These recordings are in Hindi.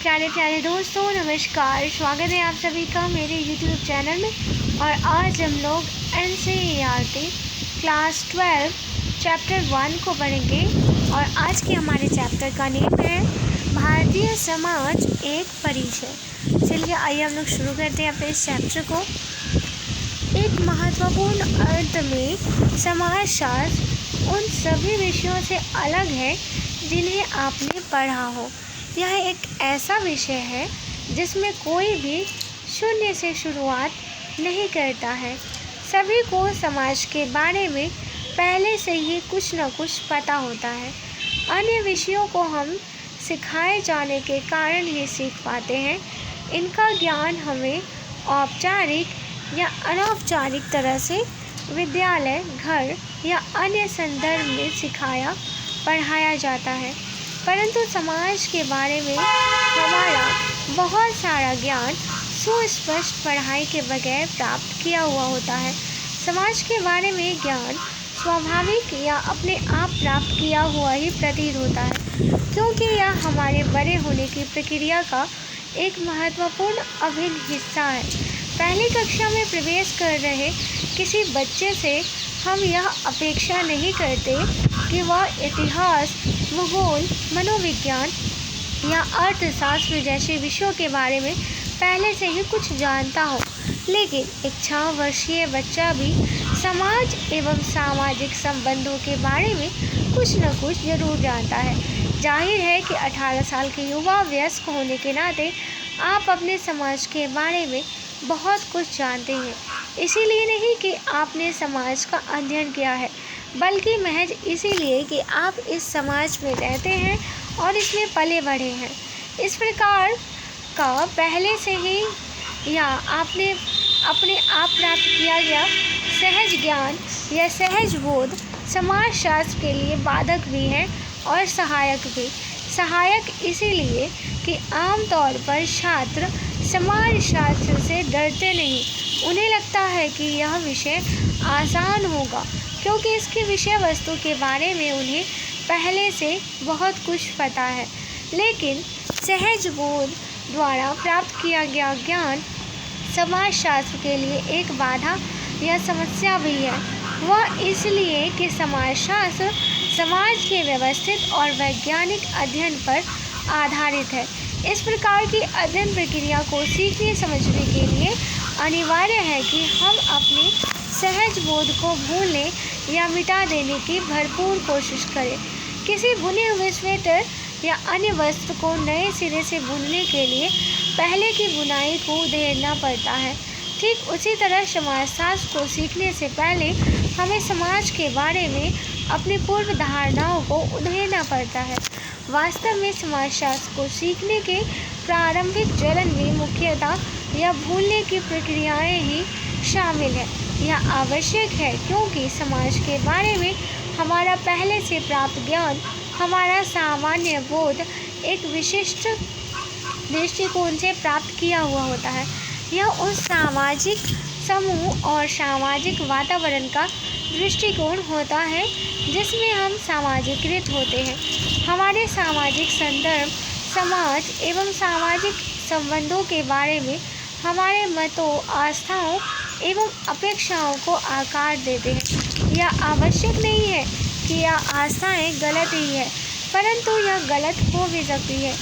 प्यारे प्यारे दोस्तों, नमस्कार। स्वागत है आप सभी का मेरे YouTube चैनल में। और आज हम लोग NCERT क्लास 12 चैप्टर 1 को पढ़ेंगे। और आज के हमारे चैप्टर का नेम है भारतीय समाज एक परिचय। चलिए आइए हम लोग शुरू करते हैं अपने इस चैप्टर को। एक महत्वपूर्ण अर्थ में समाजशास्त्र उन सभी विषयों से अलग है जिन्हें आपने पढ़ा हो। यह एक ऐसा विषय है जिसमें कोई भी शून्य से शुरुआत नहीं करता है। सभी को समाज के बारे में पहले से ही कुछ न कुछ पता होता है। अन्य विषयों को हम सिखाए जाने के कारण ही सीख पाते हैं। इनका ज्ञान हमें औपचारिक या अनौपचारिक तरह से विद्यालय, घर या अन्य संदर्भ में सिखाया पढ़ाया जाता है। परंतु समाज के बारे में हमारा बहुत सारा ज्ञान सुस्पष्ट पढ़ाई के बगैर प्राप्त किया हुआ होता है। समाज के बारे में ज्ञान स्वाभाविक या अपने आप प्राप्त किया हुआ ही प्रतीत होता है, क्योंकि यह हमारे बड़े होने की प्रक्रिया का एक महत्वपूर्ण अभिन्न हिस्सा है। पहली कक्षा में प्रवेश कर रहे किसी बच्चे से हम यह अपेक्षा नहीं करते कि वह इतिहास, भूगोल, मनोविज्ञान या अर्थशास्त्र जैसे विषयों के बारे में पहले से ही कुछ जानता हो, लेकिन एक 6 वर्षीय बच्चा भी समाज एवं सामाजिक संबंधों के बारे में कुछ न कुछ जरूर जानता है। जाहिर है कि 18 साल के युवा वयस्क होने के नाते आप अपने समाज के बारे में बहुत कुछ जानते हैं। इसीलिए नहीं कि आपने समाज का अध्ययन किया है, बल्कि महज इसीलिए कि आप इस समाज में रहते हैं और इसमें पले बढ़े हैं। इस प्रकार का पहले से ही या आपने अपने आप प्राप्त किया गया सहज ज्ञान या सहज बोध समाजशास्त्र के लिए बाधक भी है और सहायक भी। सहायक इसीलिए कि आमतौर पर छात्र समाजशास्त्र से डरते नहीं। उन्हें लगता है कि यह विषय आसान होगा, क्योंकि इसकी विषय वस्तु के बारे में उन्हें पहले से बहुत कुछ पता है। लेकिन सहज बोध द्वारा प्राप्त किया गया ज्ञान समाजशास्त्र के लिए एक बाधा या समस्या भी है। वह इसलिए कि समाजशास्त्र समाज के व्यवस्थित और वैज्ञानिक अध्ययन पर आधारित है। इस प्रकार की अध्ययन प्रक्रिया को सीखने समझने के लिए अनिवार्य है कि हम अपने सहज बोध को भूलने या मिटा देने की भरपूर कोशिश करें। किसी बुने हुए स्वेटर या अन्य वस्त्र को नए सिरे से बुनने के लिए पहले की बुनाई को उधेड़ना पड़ता है। ठीक उसी तरह समाजशास्त्र को सीखने से पहले हमें समाज के बारे में अपनी पूर्व धारणाओं को उधेड़ना पड़ता है। वास्तव में समाजशास्त्र को सीखने के प्रारंभिक चरण में मुख्यतः यह भूलने की प्रक्रियाएं ही शामिल है। यह आवश्यक है क्योंकि समाज के बारे में हमारा पहले से प्राप्त ज्ञान, हमारा सामान्य बोध एक विशिष्ट दृष्टिकोण से प्राप्त किया हुआ होता है। यह उस सामाजिक समूह और सामाजिक वातावरण का दृष्टिकोण होता है जिसमें हम सामाजिकृत होते हैं। हमारे सामाजिक संदर्भ समाज एवं सामाजिक संबंधों के बारे में हमारे मतों, आस्थाओं एवं अपेक्षाओं को आकार देते हैं। यह आवश्यक नहीं है कि यह आस्थाएं गलत ही है, परंतु यह गलत हो भी सकती है।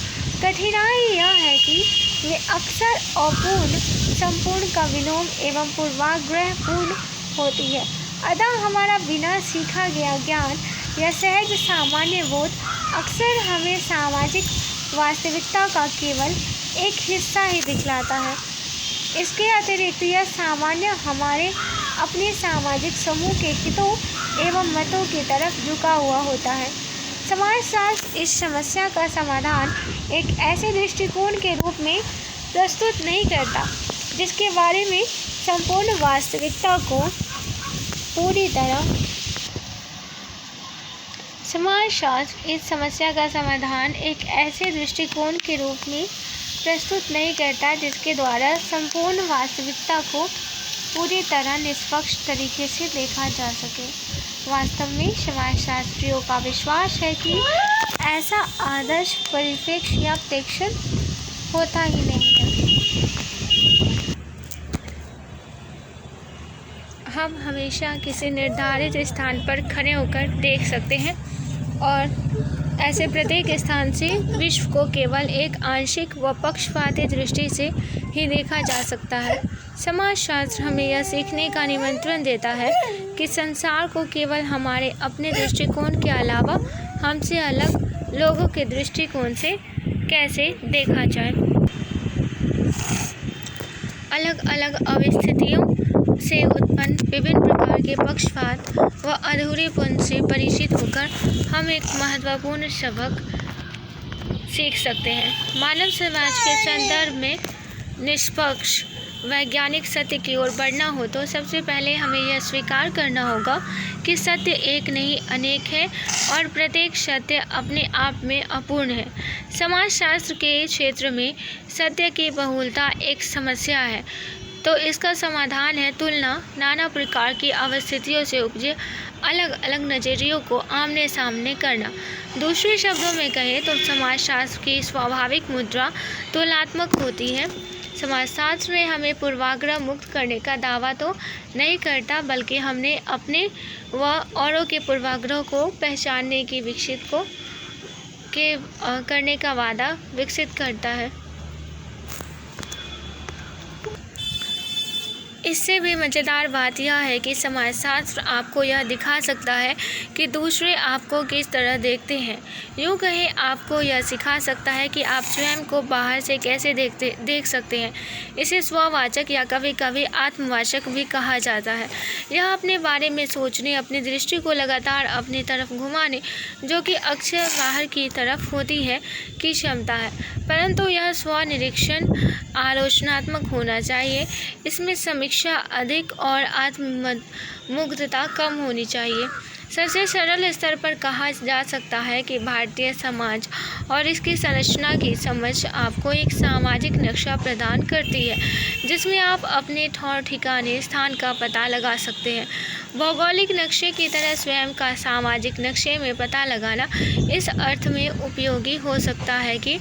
कठिनाई यह है कि वे अक्सर अपूर्ण, संपूर्ण का विलोम एवं पूर्वाग्रह पूर्ण होती है। अतः हमारा बिना सीखा गया ज्ञान या सहज सामान्य बोध अक्सर हमें सामाजिक वास्तविकता का केवल एक हिस्सा ही दिखलाता है। इसके अतिरिक्त यह सामान्य हमारे अपने सामाजिक समूह के हितों एवं मतों की तरफ झुका हुआ होता है। समाजशास्त्र इस समस्या का समाधान एक ऐसे दृष्टिकोण के रूप में प्रस्तुत नहीं करता जिसके बारे में संपूर्ण वास्तविकता को पूरी तरह समाजशास्त्र इस समस्या का समाधान एक ऐसे दृष्टिकोण के रूप में प्रस्तुत नहीं करता जिसके द्वारा संपूर्ण वास्तविकता को पूरी तरह निष्पक्ष तरीके से देखा जा सके। वास्तव में समाजशास्त्रियों का विश्वास है कि ऐसा आदर्श परिप्रेक्ष्य या प्रेक्षण होता ही नहीं है। हम हमेशा किसी निर्धारित स्थान पर खड़े होकर देख सकते हैं और ऐसे प्रत्येक स्थान से विश्व को केवल एक आंशिक व पक्षपाती दृष्टि से ही देखा जा सकता है। समाजशास्त्र हमें यह सीखने का निमंत्रण देता है कि संसार को केवल हमारे अपने दृष्टिकोण के अलावा हमसे अलग लोगों के दृष्टिकोण से कैसे देखा जाए। अलग अलग अवस्थितियों से उत्पन्न विभिन्न प्रकार के पक्षपात व अधूरेपन से परिचित होकर हम एक महत्वपूर्ण सबक सीख सकते हैं। मानव समाज के संदर्भ में निष्पक्ष वैज्ञानिक सत्य की ओर बढ़ना हो तो सबसे पहले हमें यह स्वीकार करना होगा कि सत्य एक नहीं अनेक है और प्रत्येक सत्य अपने आप में अपूर्ण है। समाजशास्त्र के क्षेत्र में सत्य की बहुलता एक समस्या है, तो इसका समाधान है तुलना। नाना प्रकार की अवस्थितियों से उपजे अलग अलग नज़रियों को आमने सामने करना। दूसरे शब्दों में कहें तो समाजशास्त्र की स्वाभाविक मुद्रा तुलनात्मक होती है। समाजशास्त्र में हमें पूर्वाग्रह मुक्त करने का दावा तो नहीं करता, बल्कि हमने अपने व औरों के पूर्वाग्रह को पहचानने की करने का वादा विकसित करता है। इससे भी मज़ेदार बात यह है कि समाजशास्त्र आपको यह दिखा सकता है कि दूसरे आपको किस तरह देखते हैं। यूँ कहें, आपको यह सिखा सकता है कि आप स्वयं को बाहर से कैसे देख सकते हैं। इसे स्ववाचक या कभी कभी आत्मवाचक भी कहा जाता है। यह अपने बारे में सोचने, अपनी दृष्टि को लगातार अपनी तरफ घुमाने, जो कि अक्सर बाहर की तरफ होती है, की क्षमता है। परंतु यह स्वनिरीक्षण आलोचनात्मक होना चाहिए। इसमें समीक्षा अधिक और आत्ममुग्धता कम होनी चाहिए। सबसे सरल स्तर पर कहा जा सकता है कि भारतीय समाज और इसकी संरचना की समझ आपको एक सामाजिक नक्शा प्रदान करती है, जिसमें आप अपने ठौर ठिकाने स्थान का पता लगा सकते हैं। भौगोलिक नक्शे की तरह स्वयं का सामाजिक नक्शे में पता लगाना इस अर्थ में उपयोगी हो सकता है कि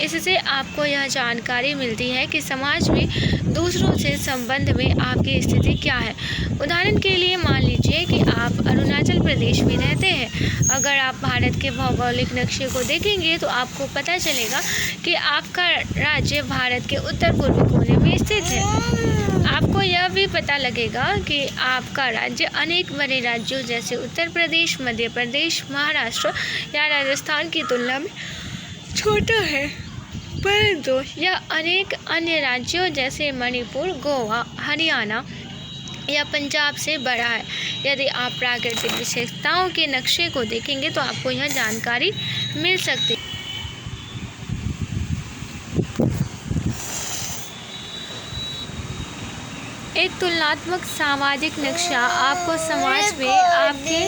इससे आपको यह जानकारी मिलती है कि समाज में दूसरों से संबंध में आपकी स्थिति क्या है। उदाहरण के लिए मान लीजिए कि आप अरुणाचल प्रदेश में रहते हैं। अगर आप भारत के भौगोलिक नक्शे को देखेंगे तो आपको पता चलेगा कि आपका राज्य भारत के उत्तर पूर्वी कोने में स्थित है। आपको यह भी पता लगेगा कि आपका राज्य अनेक बड़े राज्यों जैसे उत्तर प्रदेश, मध्य प्रदेश, महाराष्ट्र या राजस्थान की तुलना में छोटा है, परंतु यह अनेक अन्य राज्यों जैसे मणिपुर, गोवा, हरियाणा या पंजाब से बड़ा है। यदि आप प्राकृतिक विशेषताओं के नक्शे को देखेंगे तो आपको यह जानकारी मिल सकती है। एक तुलनात्मक सामाजिक नक्शा आपको समाज में आपके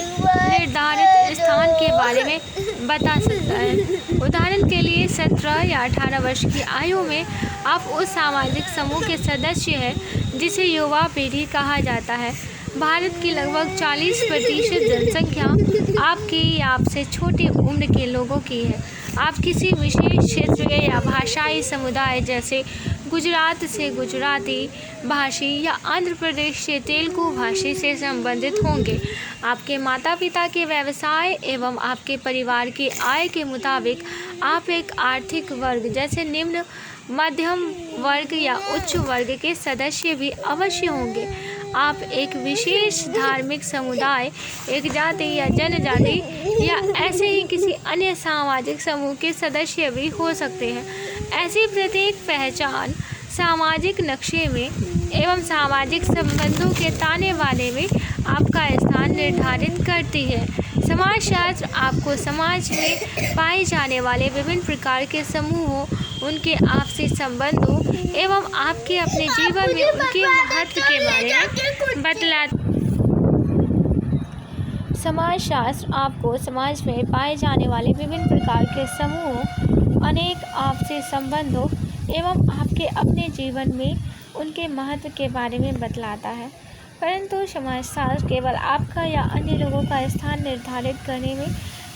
निर्धारित स्थान के बारे में बता सकता है। उदाहरण के लिए 17 या 18 वर्ष की आयु में आप उस सामाजिक समूह के सदस्य हैं जिसे युवा पीढ़ी कहा जाता है। भारत की लगभग 40% जनसंख्या आपकी या आपसे छोटी उम्र के लोगों की है। आप किसी विशेष क्षेत्र या भाषाई समुदाय जैसे गुजरात से गुजराती भाषी या आंध्र प्रदेश से तेलुगु भाषी से संबंधित होंगे। आपके माता पिता के व्यवसाय एवं आपके परिवार की आय के मुताबिक आप एक आर्थिक वर्ग जैसे निम्न, मध्यम वर्ग या उच्च वर्ग के सदस्य भी अवश्य होंगे। आप एक विशेष धार्मिक समुदाय, एक जाति या जनजाति या ऐसे ही किसी अन्य सामाजिक समूह के सदस्य भी हो सकते हैं। ऐसी प्रत्येक पहचान सामाजिक नक्शे में एवं सामाजिक संबंधों के ताने बाने में आपका स्थान निर्धारित करती है। समाजशास्त्र आपको समाज में पाए जाने वाले विभिन्न प्रकार के समूहों, उनके आपसी संबंधों एवं आपके अपने जीवन में उनके महत्व के बारे में बतलाता है। समाजशास्त्र आपको समाज में पाए जाने वाले विभिन्न प्रकार के समूहों, अनेक आपसी संबंधों एवं आपके अपने जीवन में उनके महत्व के बारे में बतलाता है। परंतु समाजशास्त्र केवल आपका या अन्य लोगों का स्थान निर्धारित करने में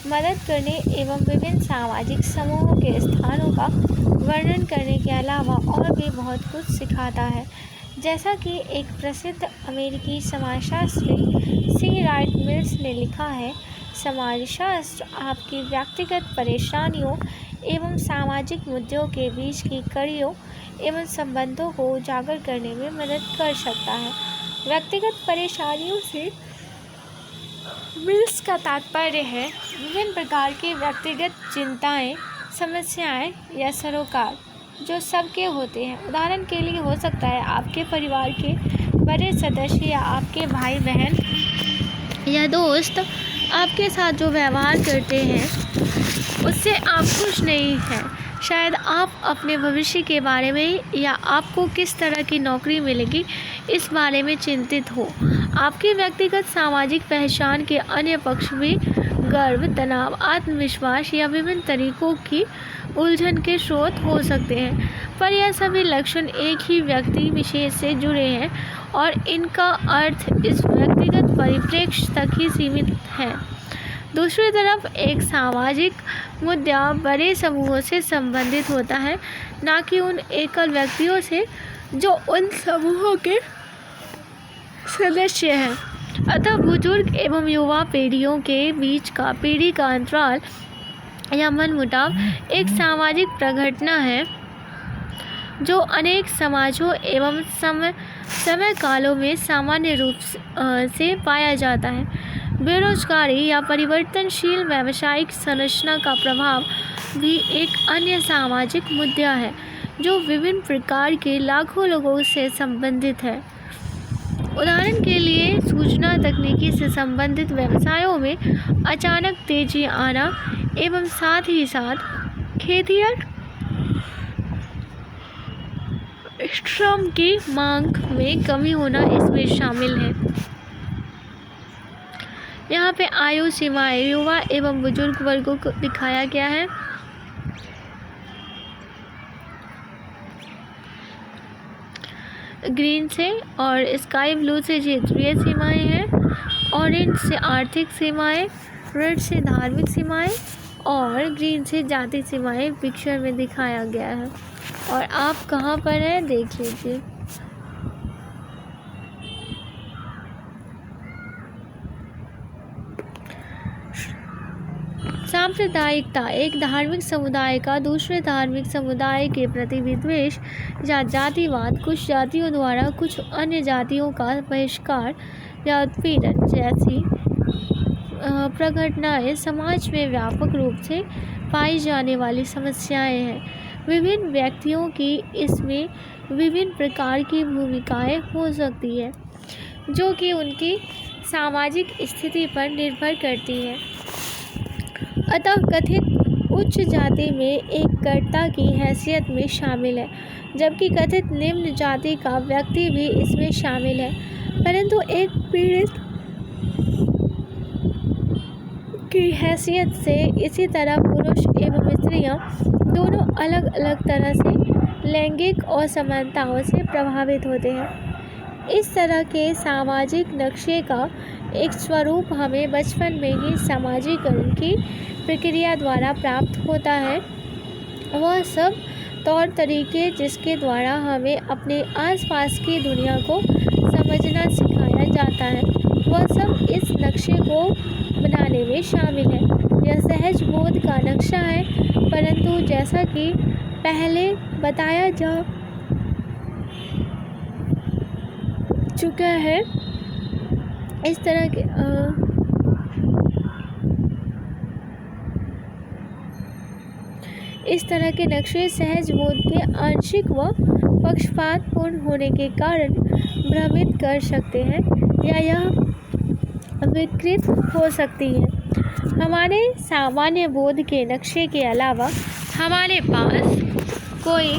मदद करने एवं विभिन्न सामाजिक समूहों के स्थानों का वर्णन करने के अलावा और भी बहुत कुछ सिखाता है। जैसा कि एक प्रसिद्ध अमेरिकी समाजशास्त्री सी राइट मिल्स ने लिखा है, समाजशास्त्र आपकी व्यक्तिगत परेशानियों एवं सामाजिक मुद्दों के बीच की कड़ियों एवं संबंधों को उजागर करने में मदद कर सकता है। व्यक्तिगत परेशानियों से मिल्स का तात्पर्य है विभिन्न प्रकार की व्यक्तिगत चिंताएं, समस्याएं या सरोकार जो सबके होते हैं। उदाहरण के लिए हो सकता है आपके परिवार के बड़े सदस्य या आपके भाई बहन या दोस्त आपके साथ जो व्यवहार करते हैं उससे आप खुश नहीं हैं। शायद आप अपने भविष्य के बारे में या आपको किस तरह की नौकरी मिलेगी इस बारे में चिंतित हो। आपकी व्यक्तिगत सामाजिक पहचान के अन्य पक्ष भी गर्व, तनाव, आत्मविश्वास या विभिन्न तरीकों की उलझन के स्रोत हो सकते हैं, पर यह सभी लक्षण एक ही व्यक्ति विशेष से जुड़े हैं और इनका अर्थ इस व्यक्तिगत परिप्रेक्ष्य तक ही सीमित है। दूसरी तरफ एक सामाजिक मुद्दा बड़े समूहों से संबंधित होता है, न कि उन एकल व्यक्तियों से जो उन समूहों के सदस्य हैं। अतः बुजुर्ग एवं युवा पीढ़ियों के बीच का पीढ़ी का अंतराल या मनमुटाव एक सामाजिक प्रघटना है जो अनेक समाजों एवं समय कालों में सामान्य रूप से पाया जाता है। बेरोजगारी या परिवर्तनशील व्यावसायिक संरचना का प्रभाव भी एक अन्य सामाजिक मुद्दा है जो विभिन्न प्रकार के लाखों लोगों से संबंधित है। उदाहरण के लिए सूचना तकनीकी से संबंधित व्यवसायों में अचानक तेजी आना एवं साथ ही साथ खेतिहर श्रम की मांग में कमी होना इसमें शामिल है। यहाँ पे आयु सीमाएं युवा एवं बुजुर्ग वर्गों को दिखाया गया है। ग्रीन से और स्काई ब्लू से क्षेत्रीय सीमाएं हैं, ऑरेंज से आर्थिक सीमाएं, रेड से धार्मिक सीमाएं और ग्रीन से जाति सीमाएं पिक्चर में दिखाया गया है। और आप कहाँ पर हैं देख लीजिए। सांप्रदायिकता एक धार्मिक समुदाय का दूसरे धार्मिक समुदाय के प्रति विद्वेष या जातिवाद, कुछ जातियों द्वारा कुछ अन्य जातियों का बहिष्कार या उत्पीड़न जैसी प्रघटनाएं समाज में व्यापक रूप से पाई जाने वाली समस्याएं हैं। विभिन्न व्यक्तियों की इसमें विभिन्न प्रकार की भूमिकाएं हो सकती है जो कि उनकी सामाजिक स्थिति पर निर्भर करती है। अतः कथित उच्च जाति में एक कर्ता की हैसियत में शामिल है, जबकि कथित निम्न जाति का व्यक्ति भी इसमें शामिल है, परंतु एक पीड़ित की हैसियत से। इसी तरह पुरुष एवं स्त्रियां दोनों अलग अलग तरह से लैंगिक असमानताओं से प्रभावित होते हैं। इस तरह के सामाजिक नक्शे का एक स्वरूप हमें बचपन में ही समाजीकरण की प्रक्रिया द्वारा प्राप्त होता है। वह सब तौर तरीके जिसके द्वारा हमें अपने आसपास की दुनिया को समझना सिखाया जाता है, वह सब इस नक्शे को बनाने में शामिल है। यह सहज बोध का नक्शा है, परंतु जैसा कि पहले बताया जा चुका है, इस तरह के नक्शे सहज बोध के आंशिक व पक्षपातपूर्ण होने के कारण भ्रमित कर सकते हैं या यह विकृत हो सकती है। हमारे सामान्य बोध के नक्शे के अलावा हमारे पास कोई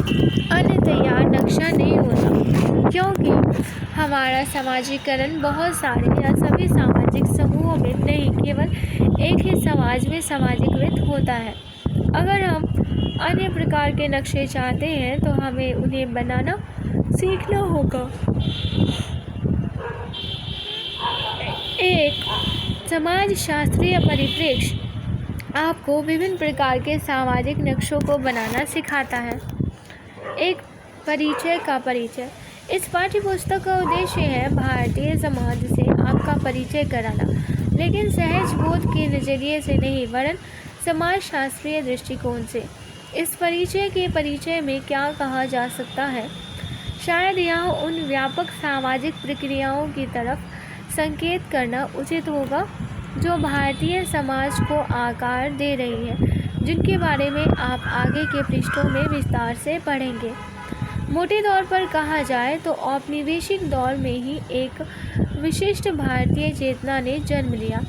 अन्य तैयार नक्शा नहीं होता, क्योंकि हमारा समाजीकरण बहुत सारे या सभी सामाजिक समूहों में नहीं, केवल एक ही समाज में समाजीकृत होता है। अगर हम अन्य प्रकार के नक्शे चाहते हैं तो हमें उन्हें बनाना सीखना होगा। एक समाजशास्त्रीय परिप्रेक्ष्य आपको विभिन्न प्रकार के सामाजिक नक्शों को बनाना सिखाता है। एक परिचय का परिचय। इस पाठ्य पुस्तक का उद्देश्य है भारतीय समाज से आपका परिचय कराना, लेकिन सहज बोध के नज़रिए से नहीं वरन समाजशास्त्रीय दृष्टिकोण से। इस परिचय में क्या कहा जा सकता है? शायद यहाँ उन व्यापक सामाजिक प्रक्रियाओं की तरफ संकेत करना उचित होगा जो भारतीय समाज को आकार दे रही है, जिनके बारे में आप आगे के पृष्ठों में विस्तार से पढ़ेंगे। मोटे तौर पर कहा जाए तो औपनिवेशिक दौर में ही एक विशिष्ट भारतीय चेतना ने जन्म लिया।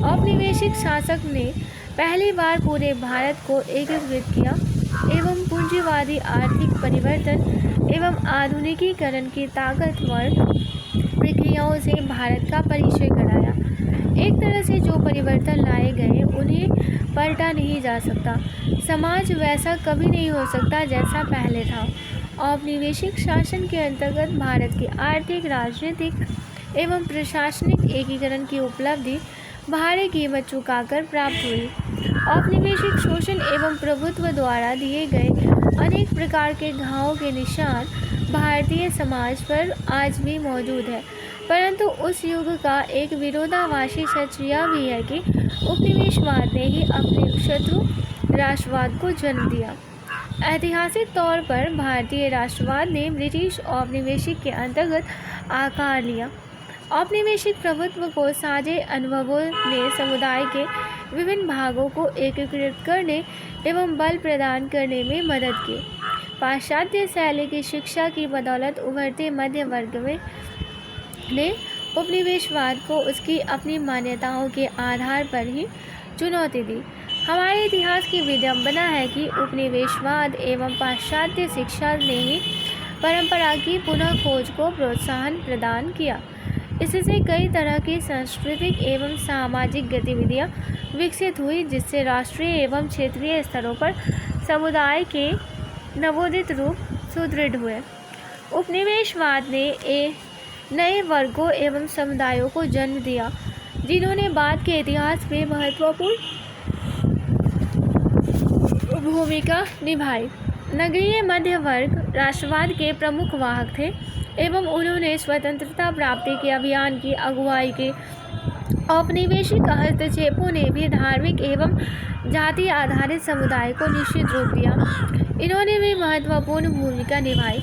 औपनिवेशिक शासक ने पहली बार पूरे भारत को एकीकृत किया एवं पूंजीवादी आर्थिक परिवर्तन एवं आधुनिकीकरण की ताकतवर प्रक्रियाओं से भारत का परिचय कराया। एक तरह से जो परिवर्तन लाए गए उन्हें पलटा नहीं जा सकता। समाज वैसा कभी नहीं हो सकता जैसा पहले था। औपनिवेशिक शासन के अंतर्गत भारत की आर्थिक, राजनीतिक एवं प्रशासनिक एकीकरण की उपलब्धि भारी कीमत चुकाकर प्राप्त हुई। औपनिवेशिक शोषण एवं प्रभुत्व द्वारा दिए गए अनेक प्रकार के घावों के निशान भारतीय समाज पर आज भी मौजूद है, परंतु उस युग का एक विरोधाभासी सच यह भी है कि उपनिवेशवाद ने ही अपने शत्रु राष्ट्रवाद को जन्म दिया। ऐतिहासिक तौर पर भारतीय राष्ट्रवाद ने ब्रिटिश औपनिवेशिक के अंतर्गत आकार लिया। औपनिवेशिक प्रभुत्व को साझे अनुभवों ने समुदाय के विभिन्न भागों को एकीकृत करने एवं बल प्रदान करने में मदद की। पाश्चात्य शैली की शिक्षा की बदौलत उभरते मध्य वर्ग ने उपनिवेशवाद को उसकी अपनी मान्यताओं के आधार पर ही चुनौती दी। हमारे इतिहास की विडंबना है कि उपनिवेशवाद एवं पाश्चात्य शिक्षा ने ही परंपरा की पुनः खोज को प्रोत्साहन प्रदान किया। इससे कई तरह की सांस्कृतिक एवं सामाजिक गतिविधियां विकसित हुई, जिससे राष्ट्रीय एवं क्षेत्रीय स्तरों पर समुदाय के नवोदित रूप सुदृढ़ हुए। उपनिवेशवाद ने नए वर्गों एवं समुदायों को जन्म दिया, जिन्होंने बाद के इतिहास में महत्वपूर्ण भूमिका निभाई। नगरीय मध्य वर्ग राष्ट्रवाद के प्रमुख वाहक थे एवं उन्होंने स्वतंत्रता प्राप्ति के अभियान की अगुवाई की। औपनिवेशिक हस्तक्षेपों ने भी धार्मिक एवं जाति आधारित समुदाय को निश्चित रूप दिया। इन्होंने भी महत्वपूर्ण भूमिका निभाई।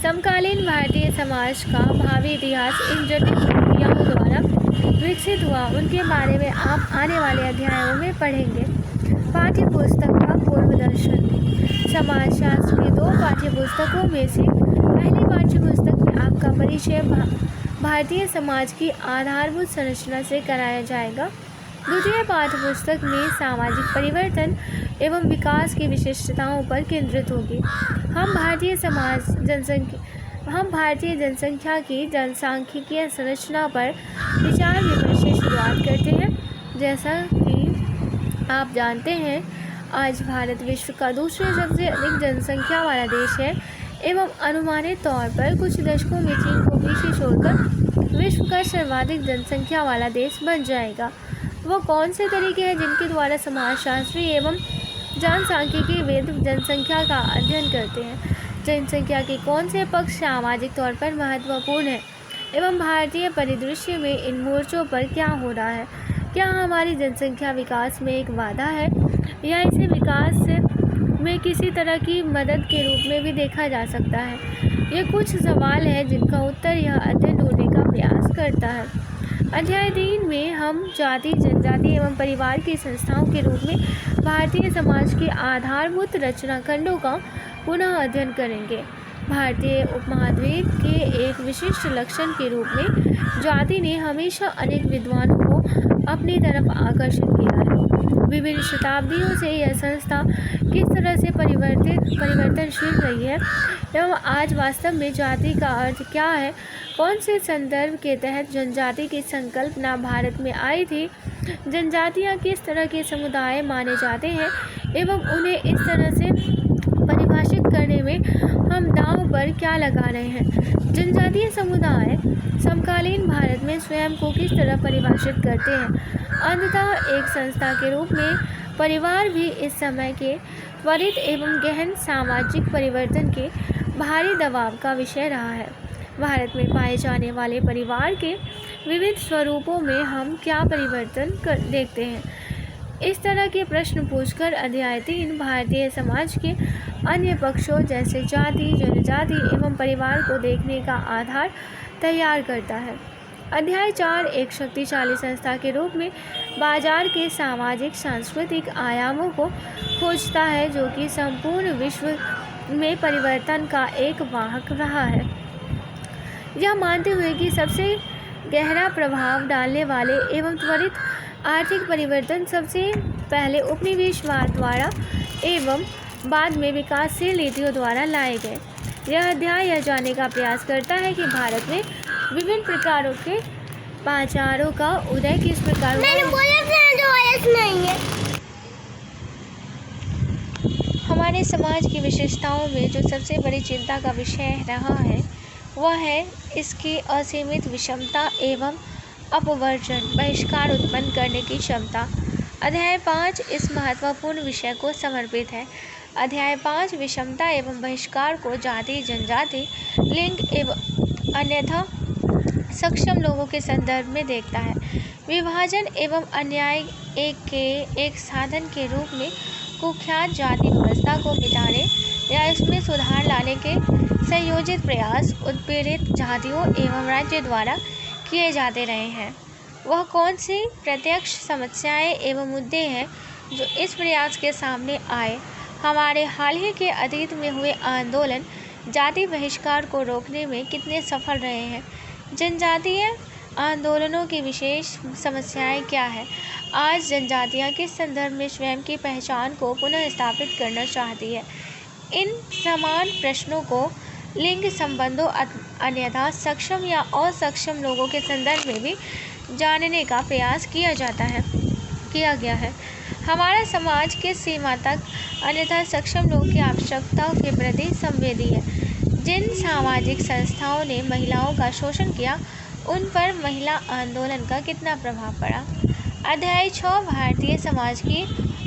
समकालीन भारतीय समाज का भावी इतिहास इन जटिल प्रक्रियाओं द्वारा विकसित हुआ, उनके बारे में आप आने वाले अध्यायों में पढ़ेंगे। पाठ्य पुस्तक का पूर्वदर्शन। समाजशास्त्र की 2 पाठ्य पुस्तकों में से पहली पाठ्य पुस्तक में आपका परिचय भारतीय समाज की आधारभूत संरचना से कराया जाएगा। द्वितीय पाठ्य पुस्तक में सामाजिक परिवर्तन एवं विकास की विशिष्टताओं पर केंद्रित होगी। हम भारतीय जनसंख्या की जनसांख्यिकीय संरचना पर विचार विमर्श से शुरुआत करते हैं। जैसा कि आप जानते हैं, आज भारत विश्व का दूसरे सबसे अधिक जनसंख्या वाला देश है एवं अनुमानित तौर पर कुछ दशकों में चीन को पीछे छोड़कर विश्व का सर्वाधिक जनसंख्या वाला देश बन जाएगा। वो कौन से तरीके हैं जिनके द्वारा समाजशास्त्री एवं जनसांख्यिकी वेद जनसंख्या का अध्ययन करते हैं? जनसंख्या के कौन से पक्ष सामाजिक तौर पर महत्वपूर्ण है एवं भारतीय परिदृश्य में इन मोर्चों पर क्या हो रहा है? क्या हमारी जनसंख्या विकास में एक बाधा है या इसे विकास में किसी तरह की मदद के रूप में भी देखा जा सकता है? ये कुछ सवाल हैं जिनका उत्तर यह अध्ययन ढूंढने का प्रयास करता है। अध्याय 3 में हम जाति, जनजाति एवं परिवार की संस्थाओं के रूप में भारतीय समाज के आधारभूत रचना खंडों का पुनः अध्ययन करेंगे। भारतीय उपमहाद्वीप के एक विशिष्ट लक्षण के रूप में जाति ने हमेशा अनेक विद्वानों को अपनी तरफ आकर्षित किया है। विभिन्न शताब्दियों से यह संस्था किस तरह से परिवर्तनशील रही है एवं आज वास्तव में जाति का अर्थ क्या है, कौन से संदर्भ के तहत जनजाति की संकल्पना भारत में आई थी, जनजातियाँ किस तरह के समुदाय माने जाते हैं एवं उन्हें इस तरह से परिभाषित करने में हम दांव पर क्या लगा रहे हैं। जनजातीय समुदाय समकालीन भारत में स्वयं को किस तरह परिभाषित करते हैं। अंततः एक संस्था के रूप में परिवार भी इस समय के त्वरित एवं गहन सामाजिक परिवर्तन के भारी दबाव का विषय रहा है। भारत में पाए जाने वाले परिवार के विविध स्वरूपों में हम क्या परिवर्तन देखते हैं? इस तरह के प्रश्न पूछकर अध्याय 3 भारतीय समाज के अन्य पक्षों जैसे जाति, जनजाति एवं परिवार को देखने का आधार तैयार करता है। अध्याय 4 एक शक्तिशाली संस्था के रूप में बाजार के सामाजिक सांस्कृतिक आयामों को खोजता है, जो कि संपूर्ण विश्व में परिवर्तन का एक वाहक रहा है। यह मानते हुए कि सबसे गहरा प्रभाव डालने वाले एवं त्वरित आर्थिक परिवर्तन सबसे पहले उपनिवेशवाद द्वारा एवं बाद में विकासशील नीतियों द्वारा लाए गए। यह अध्याय यह जानने का प्रयास करता है कि भारत में विभिन्न प्रकारों के बाजारों का उदय किस प्रकार हुआ। मैंने बोला था नहीं है। हमारे समाज की विशेषताओं में जो सबसे बड़ी चिंता का विषय रहा है वह है इसकी असीमित विषमता एवं अपवर्जन बहिष्कार उत्पन्न करने की क्षमता। अध्याय 5 इस महत्वपूर्ण विषय को समर्पित है। अध्याय 5 विषमता एवं बहिष्कार को जाति, जनजाति, लिंग एवं अन्यथा सक्षम लोगों के संदर्भ में देखता है। विभाजन एवं अन्याय एक साधन के रूप में कुख्यात जाति व्यवस्था को मिटाने या इसमें सुधार लाने के संयोजित प्रयास उत्पीड़ित जातियों एवं राज्य द्वारा किए जाते रहे हैं। वह कौन सी प्रत्यक्ष समस्याएं एवं मुद्दे हैं जो इस प्रयास के सामने आए? हमारे हाल ही के अतीत में हुए आंदोलन जाति बहिष्कार को रोकने में कितने सफल रहे हैं? जनजातीय आंदोलनों की विशेष समस्याएं क्या है? आज जनजातियां किस संदर्भ में स्वयं की पहचान को पुनः स्थापित करना चाहती है? इन समान प्रश्नों को लिंग संबंधों अन्यथा सक्षम या असक्षम लोगों के संदर्भ में भी जानने का प्रयास किया गया है। हमारा समाज किस सीमा तक अन्यथा सक्षम लोगों की आवश्यकताओं के प्रति संवेदी है? जिन सामाजिक संस्थाओं ने महिलाओं का शोषण किया उन पर महिला आंदोलन का कितना प्रभाव पड़ा? अध्याय 6 भारतीय समाज की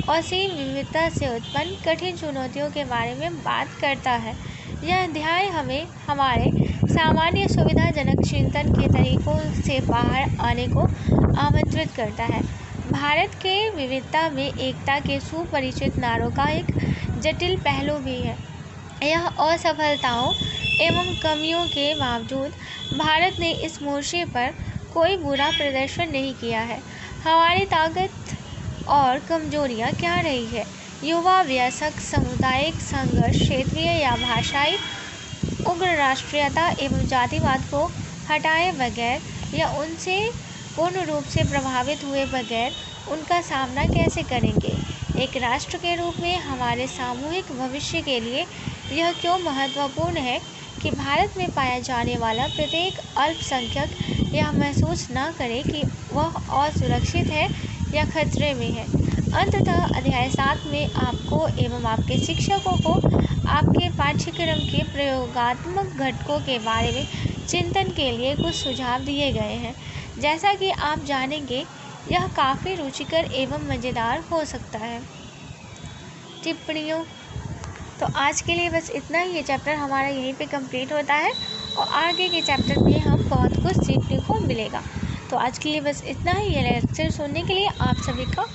असीम विविधता से उत्पन्न कठिन चुनौतियों के बारे में बात करता है। यह अध्याय हमें हमारे सामान्य सुविधाजनक चिंतन के तरीकों से बाहर आने को आमंत्रित करता है। भारत के विविधता में एकता के सुपरिचित नारों का एक जटिल पहलू भी है। यह असफलताओं एवं कमियों के बावजूद भारत ने इस मोर्चे पर कोई बुरा प्रदर्शन नहीं किया है। हमारी ताकत और कमजोरियां क्या रही है? युवा वयस्क सामुदायिक संघर्ष, क्षेत्रीय या भाषाई उग्र राष्ट्रीयता एवं जातिवाद को हटाए बगैर या उनसे पूर्ण रूप से प्रभावित हुए बगैर उनका सामना कैसे करेंगे? एक राष्ट्र के रूप में हमारे सामूहिक भविष्य के लिए यह क्यों महत्वपूर्ण है कि भारत में पाया जाने वाला प्रत्येक अल्पसंख्यक यह महसूस न करे कि वह असुरक्षित है या खतरे में है। अंततः अध्याय 7 में आपको एवं आपके शिक्षकों को आपके पाठ्यक्रम के प्रयोगात्मक घटकों के बारे में चिंतन के लिए कुछ सुझाव दिए गए हैं। जैसा कि आप जानेंगे यह काफ़ी रुचिकर एवं मज़ेदार हो सकता है। टिप्पणियों तो आज के लिए बस इतना ही। ये चैप्टर हमारा यहीं पे कंप्लीट होता है और आगे के चैप्टर में हम बहुत कुछ सीखने को मिलेगा। तो आज के लिए बस इतना ही। ये लेक्चर सुनने के लिए आप सभी का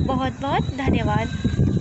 बहुत बहुत धन्यवाद।